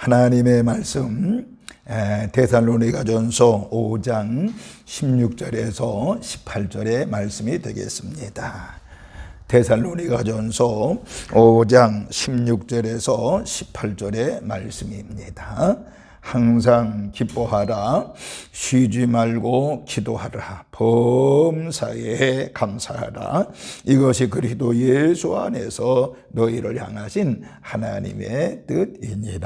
하나님의 말씀 데살로니가전서 5장 16절에서 18절의 말씀이 되겠습니다. 데살로니가전서 5장 16절에서 18절의 말씀입니다. 항상 기뻐하라, 쉬지 말고 기도하라, 범사에 감사하라. 이것이 그리스도 예수 안에서 너희를 향하신 하나님의 뜻이니라.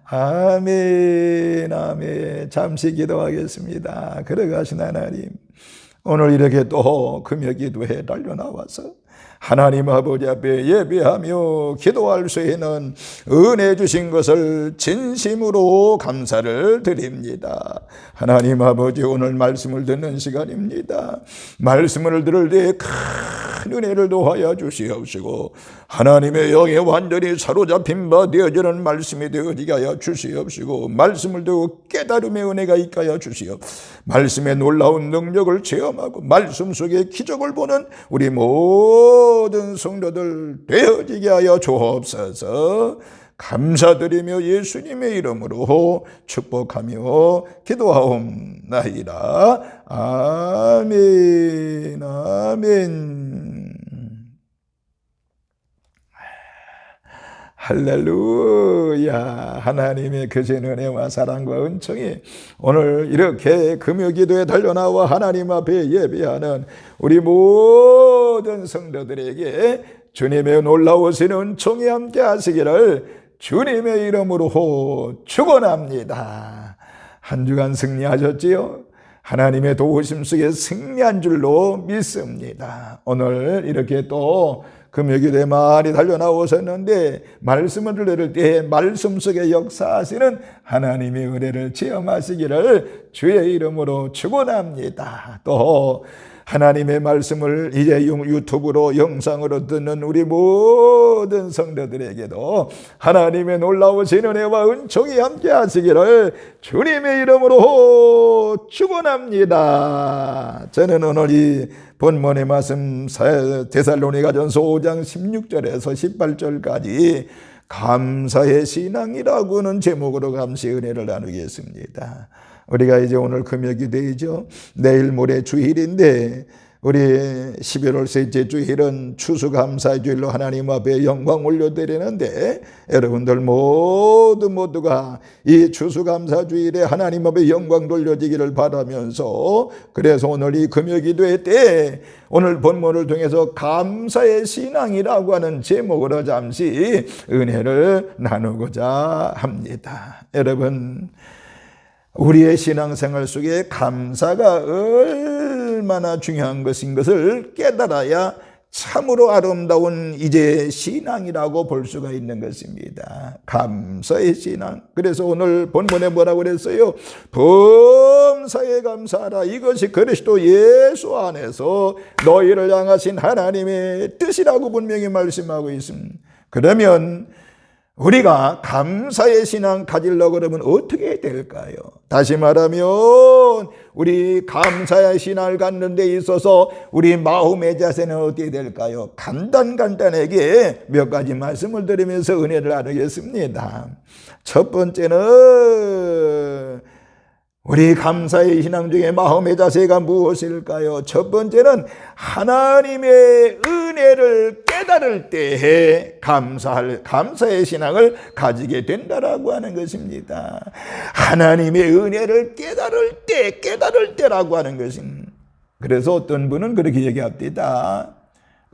아멘, 아멘. 잠시 기도하겠습니다. 걸어가신 하나님, 오늘 이렇게 또 금요 기도에 달려나와서 하나님 아버지 앞에 예배하며 기도할 수 있는 은혜 주신 것을 진심으로 감사를 드립니다. 하나님 아버지, 오늘 말씀을 듣는 시간입니다. 말씀을 들을 때 큰 은혜를 더하여 주시옵시고 하나님의 영에 완전히 사로잡힌 바 되어지는 말씀이 되어지게 하여 주시옵시고 말씀을 듣고 깨달음의 은혜가 있게 하여 주시옵. 말씀의 놀라운 능력을 체험하고 말씀 속에 기적을 보는 우리 모든 성도들 되어지게 하여 주옵소서. 감사드리며 예수님의 이름으로 축복하며 기도하옵나이다. 아멘, 아멘. 할렐루야. 하나님의 거센 은혜와 사랑과 은총이 오늘 이렇게 금요기도에 달려나와 하나님 앞에 예배하는 우리 모든 성도들에게 주님의 놀라우신 은총이 함께 하시기를 주님의 이름으로 축원합니다. 한 주간 승리하셨지요? 하나님의 도우심 속에 승리한 줄로 믿습니다. 오늘 이렇게 또 금요기도에 많이 달려나오셨는데 말씀을 들을 때 말씀 속에 역사하시는 하나님의 은혜를 체험하시기를 주의 이름으로 축원합니다. 또 하나님의 말씀을 이제 유튜브로 영상으로 듣는 우리 모든 성도들에게도 하나님의 놀라우신 은혜와 은총이 함께 하시기를 주님의 이름으로 축원합니다. 저는 오늘 이 본문의 말씀 데살로니가전서 5장 16절에서 18절까지 감사의 신앙이라고 하는 제목으로 감시 은혜를 나누겠습니다. 우리가 이제 오늘 금요기도이죠. 내일 모레 주일인데 우리 11월 셋째 주일은 추수감사의 주일로 하나님 앞에 영광 올려드리는데 여러분들 모두가 이 추수감사 주일에 하나님 앞에 영광 돌려지기를 바라면서 그래서 오늘 이 금요기도회 때 오늘 본문을 통해서 감사의 신앙이라고 하는 제목으로 잠시 은혜를 나누고자 합니다. 여러분, 우리의 신앙생활 속에 감사가 얼마나 중요한 것인 것을 깨달아야 참으로 아름다운 이제 신앙이라고 볼 수가 있는 것입니다. 감사의 신앙. 그래서 오늘 본문에 뭐라고 그랬어요? 범사에 감사하라. 이것이 그리스도 예수 안에서 너희를 향하신 하나님의 뜻이라고 분명히 말씀하고 있습니다. 그러면 우리가 감사의 신앙 가지려고 그러면 어떻게 될까요? 다시 말하면 우리 감사의 신앙을 갖는 데 있어서 우리 마음의 자세는 어떻게 될까요? 간단하게 몇 가지 말씀을 드리면서 은혜를 나누겠습니다. 첫 번째는 우리 감사의 신앙 중에 마음의 자세가 무엇일까요? 첫 번째는 하나님의 은혜를 깨달을 때에 감사의 신앙을 가지게 된다라고 하는 것입니다. 하나님의 은혜를 깨달을 때라고 하는 것입니다. 그래서 어떤 분은 그렇게 얘기합니다.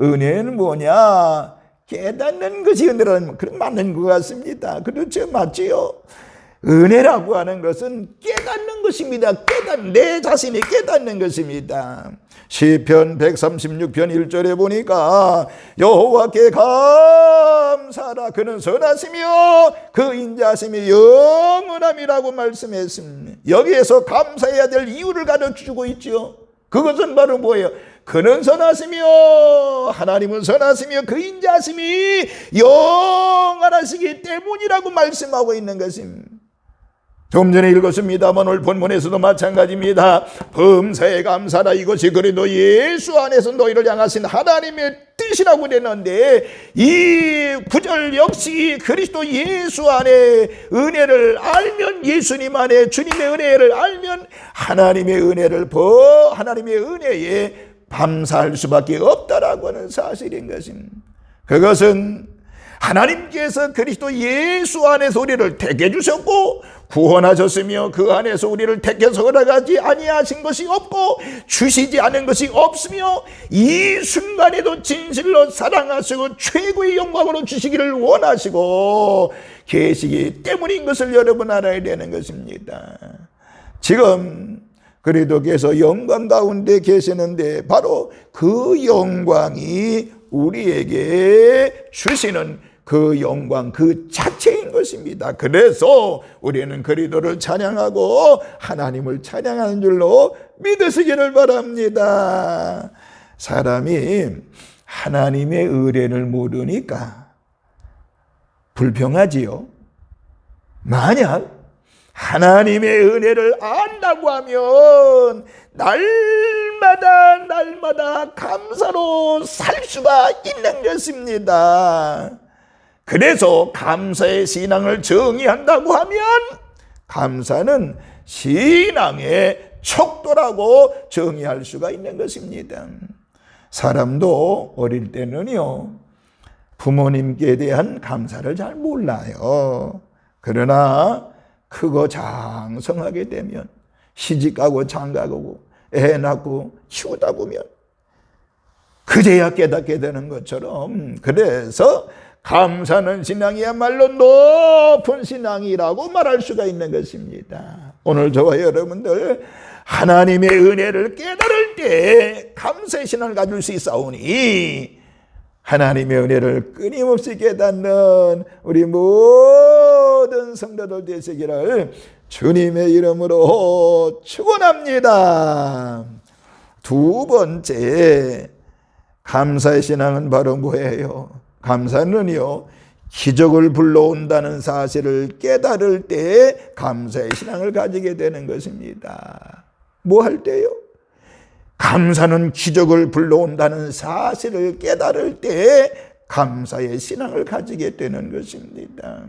은혜는 뭐냐? 깨닫는 것이 은혜라는 그런 맞는 것 같습니다. 그렇죠? 맞지요? 은혜라고 하는 것은 깨닫는 것입니다. 내 자신이 깨닫는 것입니다. 시편 136편 1절에 보니까 여호와께 감사하라. 그는 선하시며 그 인자하심이 영원함이라고 말씀했습니다. 여기에서 감사해야 될 이유를 가르쳐주고 있죠. 그것은 바로 뭐예요? 그는 선하시며 하나님은 선하시며 그 인자하심이 영원하시기 때문이라고 말씀하고 있는 것입니다. 좀 전에 읽었습니다만 오늘 본문에서도 마찬가지입니다. 범사에 감사라. 이것이 그리스도 예수 안에서 너희를 향하신 하나님의 뜻 신이시라고 되는데, 이 구절 역시 그리스도 예수 안에 은혜를 알면, 예수님 안에 주님의 은혜를 알면 하나님의 은혜에 감사할 수밖에 없다라고 하는 사실인 것입니다. 그것은 하나님께서 그리스도 예수 안에서 우리를 택해 주셨고 구원하셨으며, 그 안에서 우리를 택해서 허락하지 아니하신 것이 없고 주시지 않은 것이 없으며, 이 순간에도 진실로 사랑하시고 최고의 영광으로 주시기를 원하시고 계시기 때문인 것을 여러분 알아야 되는 것입니다. 지금 그리스도께서 영광 가운데 계시는데, 바로 그 영광이 우리에게 주시는 그 영광 그 자체인 것입니다. 그래서 우리는 그리스도를 찬양하고 하나님을 찬양하는 줄로 믿으시기를 바랍니다. 사람이 하나님의 은혜를 모르니까 불평하지요. 만약 하나님의 은혜를 안다고 하면 날마다 감사로 살 수가 있는 것입니다. 그래서 감사의 신앙을 정의한다고 하면, 감사는 신앙의 척도라고 정의할 수가 있는 것입니다. 사람도 어릴 때는요, 부모님께 대한 감사를 잘 몰라요. 그러나 크고 장성하게 되면, 시집가고 장가가고 애 낳고 키우다 보면 그제야 깨닫게 되는 것처럼, 그래서 감사는 신앙이야말로 높은 신앙이라고 말할 수가 있는 것입니다. 오늘 저와 여러분들 하나님의 은혜를 깨달을 때 감사의 신앙을 가질 수 있사오니, 하나님의 은혜를 끊임없이 깨닫는 우리 모든 성도들 되시기를 주님의 이름으로 축원합니다. 두 번째, 감사의 신앙은 바로 뭐예요? 감사는요, 기적을 불러온다는 사실을 깨달을 때 감사의 신앙을 가지게 되는 것입니다. 뭐 할 때요? 감사는 기적을 불러온다는 사실을 깨달을 때 감사의 신앙을 가지게 되는 것입니다.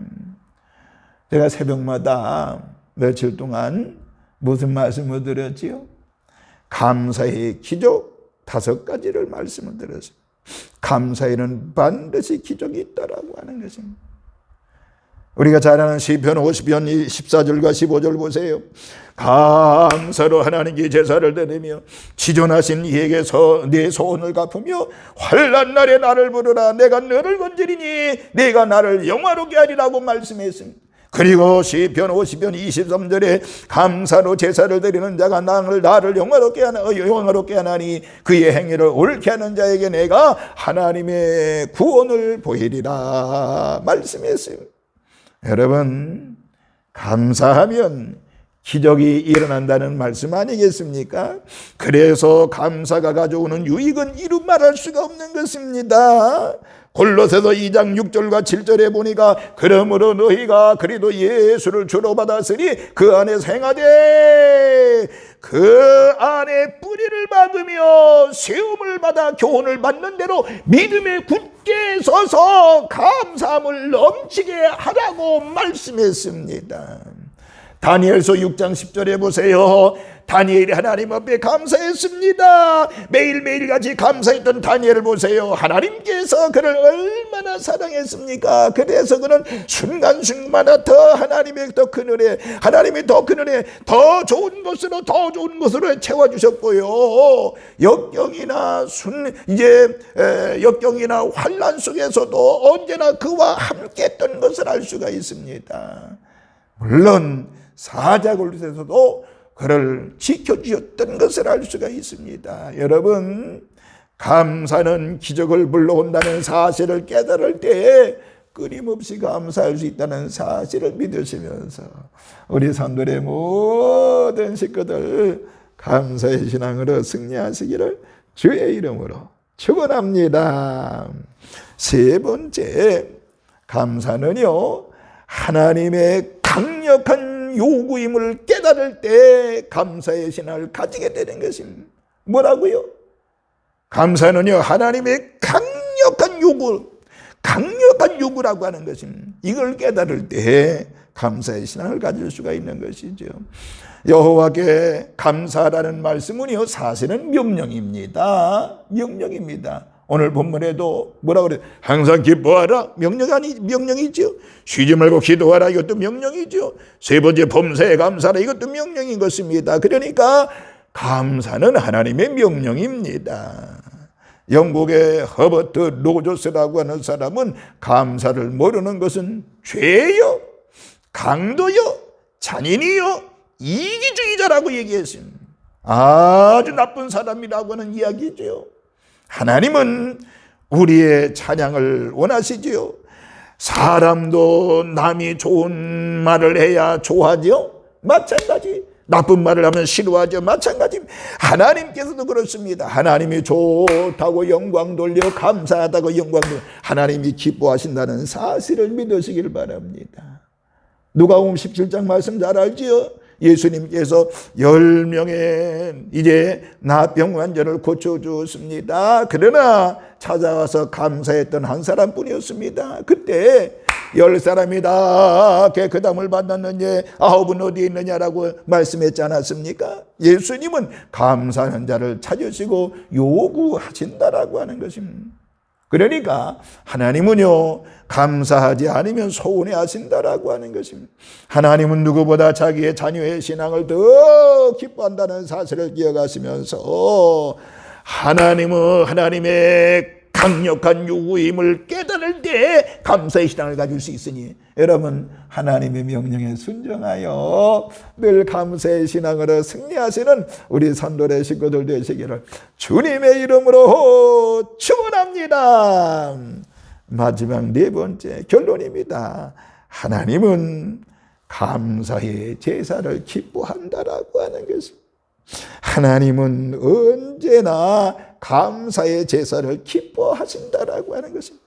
제가 새벽마다 며칠 동안 무슨 말씀을 드렸지요? 감사의 기적 5가지를 말씀을 드렸어요. 감사에는 반드시 기적이 있다라고 하는 것입니다. 우리가 잘 아는 시편 50편 14절과 15절 보세요. 감사로 하나님께 제사를 드리며 지존하신 이에게서 내 소원을 갚으며 환난 날에 나를 부르라. 내가 너를 건지리니 내가 나를 영화롭게 하리라고 말씀했습니다. 그리고 시편 50편 23절에 감사로 제사를 드리는 자가 나를 영화롭게 하나니 그의 행위를 옳게 하는 자에게 내가 하나님의 구원을 보이리라 말씀했어요. 여러분, 감사하면 기적이 일어난다는 말씀 아니겠습니까? 그래서 감사가 가져오는 유익은 이루 말할 수가 없는 것입니다. 골로새서 2장 6절과 7절에 보니까 그러므로 너희가 그리스도 예수를 주로 받았으니 그 안에서 행하되 그 안에 뿌리를 박으며 세움을 받아 교훈을 받는 대로 믿음에 굳게 서서 감사함을 넘치게 하라고 말씀했습니다. 다니엘서 6장 10절에 보세요. 다니엘이 하나님 앞에 감사했습니다. 매일매일 같이 감사했던 다니엘을 보세요. 하나님께서 그를 얼마나 사랑했습니까? 그래서 그는 순간순간마다 더 하나님의 더 큰 은혜, 하나님이 더 큰 은혜, 더 좋은 것으로 채워주셨고요. 역경이나 역경이나 환난 속에서도 언제나 그와 함께했던 것을 알 수가 있습니다. 물론 사자굴에서도 그를 지켜주셨던 것을 알 수가 있습니다. 여러분, 감사는 기적을 불러온다는 사실을 깨달을 때 끊임없이 감사할 수 있다는 사실을 믿으시면서 우리 산돌의 모든 식구들 감사의 신앙으로 승리하시기를 주의 이름으로 축원합니다. 세 번째, 감사는요, 하나님의 강력한 요구임을 깨달을 때 감사의 신앙을 가지게 되는 것입니다. 뭐라고요? 감사는요, 하나님의 강력한 요구, 강력한 요구라고 하는 것입니다. 이걸 깨달을 때 감사의 신앙을 가질 수가 있는 것이죠. 여호와께 감사라는 말씀은요, 사실은 명령입니다. 명령입니다. 오늘 본문에도 뭐라 그래요? 항상 기뻐하라. 명령이죠. 쉬지 말고 기도하라. 이것도 명령이죠. 세 번째 범사에 감사라. 이것도 명령인 것입니다. 그러니까 감사는 하나님의 명령입니다. 영국의 허버트 로저스라고 하는 사람은 감사를 모르는 것은 죄요, 강도요, 잔인이요, 이기주의자라고 얘기했습니다. 아주 나쁜 사람이라고 하는 이야기죠. 하나님은 우리의 찬양을 원하시지요. 사람도 남이 좋은 말을 해야 좋아하죠. 마찬가지. 나쁜 말을 하면 싫어하죠. 마찬가지입니다. 하나님께서도 그렇습니다. 하나님이 좋다고 영광 돌려, 감사하다고 영광 돌려, 하나님이 기뻐하신다는 사실을 믿으시길 바랍니다. 누가복음 17장 말씀 잘 알지요? 예수님께서 10명의 이제 나병 환자를 고쳐주었습니다. 그러나 찾아와서 감사했던 한 사람뿐이었습니다. 그때 10사람이 다 깨끗함을 받았는지 9은 어디에 있느냐라고 말씀했지 않았습니까? 예수님은 감사하는 자를 찾으시고 요구하신다라고 하는 것입니다. 그러니까 하나님은요, 감사하지 않으면 소원해 하신다라고 하는 것입니다. 하나님은 누구보다 자기의 자녀의 신앙을 더 기뻐한다는 사실을 기억하시면서 하나님은 하나님의 강력한 요구임을 깨달을 때 감사의 신앙을 가질 수 있으니 여러분, 하나님의 명령에 순종하여 늘 감사의 신앙으로 승리하시는 우리 산돌의 식구들 되시기를 주님의 이름으로 축원합니다. 마지막 네 번째 결론입니다. 하나님은 감사의 제사를 기뻐한다라고 하는 것입니다. 하나님은 언제나 감사의 제사를 기뻐하신다라고 하는 것입니다.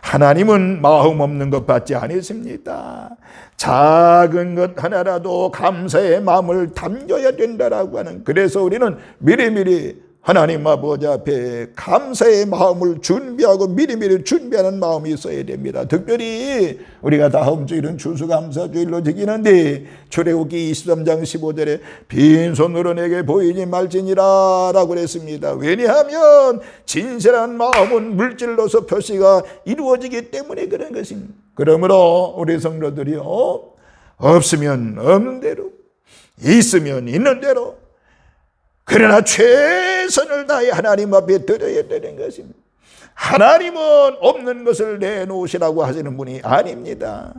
하나님은 마음 없는 것 받지 않으십니다. 작은 것 하나라도 감사의 마음을 담겨야 된다라고 하는, 그래서 우리는 미리미리 하나님 아버지 앞에 감사의 마음을 준비하고 미리미리 준비하는 마음이 있어야 됩니다. 특별히 우리가 다음 주일은 추수감사주일로 지키는데 출애굽기 23장 15절에 빈손으로 내게 보이지 말지니라 라고 그랬습니다. 왜냐하면 진실한 마음은 물질로서 표시가 이루어지기 때문에 그런 것입니다. 그러므로 우리 성도들이요, 없으면 없는 대로, 있으면 있는 대로, 그러나 최선을 다해 하나님 앞에 드려야 되는 것입니다. 하나님은 없는 것을 내놓으시라고 하시는 분이 아닙니다.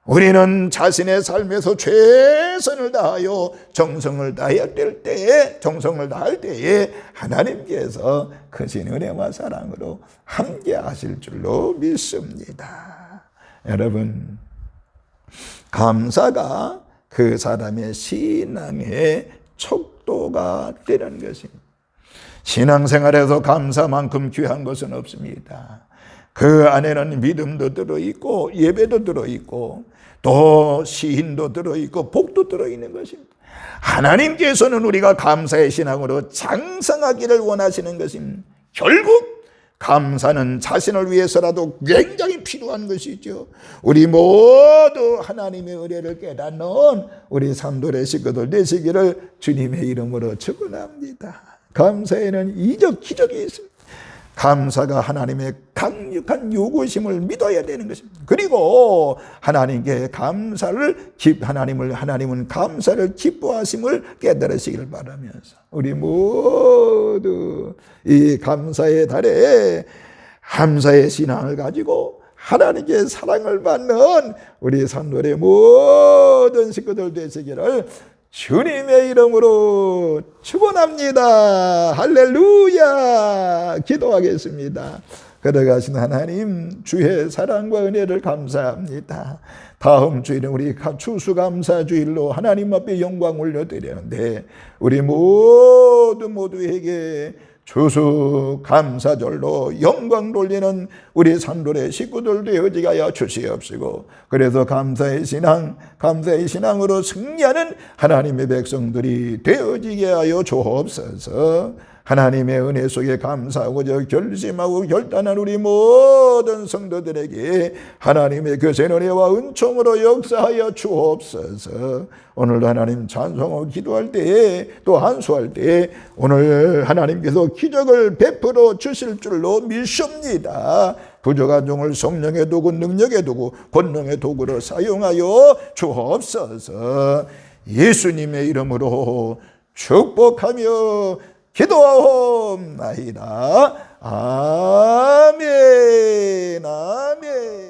우리는 자신의 삶에서 최선을 다하여 정성을 다해야 될 때에, 정성을 다할 때에 하나님께서 크신 은혜와 사랑으로 함께 하실 줄로 믿습니다. 여러분, 감사가 그 사람의 신앙의 촉도가 되는 것입니다. 신앙생활에서 감사만큼 귀한 것은 없습니다. 그 안에는 믿음도 들어있고 예배도 들어있고 또 시인도 들어있고 복도 들어있는 것입니다. 하나님께서는 우리가 감사의 신앙으로 장성하기를 원하시는 것입니다. 결국 감사는 자신을 위해서라도 굉장히 필요한 것이죠. 우리 모두 하나님의 은혜를 깨닫는 우리 산돌의 식구들 되시기를 주님의 이름으로 축원합니다. 감사에는 이적 기적이 있습니다. 감사가 하나님의 강력한 요구심을 믿어야 되는 것입니다. 그리고 하나님께 하나님은 감사를 기뻐하심을 깨달으시기를 바라면서 우리 모두 이 감사의 달에 감사의 신앙을 가지고 하나님께 사랑을 받는 우리 산돌의 모든 식구들 되시기를 주님의 이름으로 축원합니다. 할렐루야. 기도하겠습니다. 걸어가신 하나님, 주의 사랑과 은혜를 감사합니다. 다음 주일은 우리 추수감사주일로 하나님 앞에 영광 올려드리는데 우리 모두에게 추수감사절로 영광 돌리는 우리 산돌의 식구들 되어지게 하여 주시옵시고, 그래서 감사의 신앙으로 승리하는 하나님의 백성들이 되어지게 하여 주옵소서. 하나님의 은혜 속에 감사하고 결심하고 결단한 우리 모든 성도들에게 하나님의 거센 은혜와 은총으로 역사하여 주옵소서. 오늘도 하나님 찬송하고 기도할 때에 또 한수할 때에 오늘 하나님께서 기적을 베풀어 주실 줄로 믿습니다. 부족한 종을 성령의 도구, 능력의 도구, 권능의 도구로 사용하여 주옵소서. 예수님의 이름으로 축복하며 기도하옵나이다. 아멘. 아멘.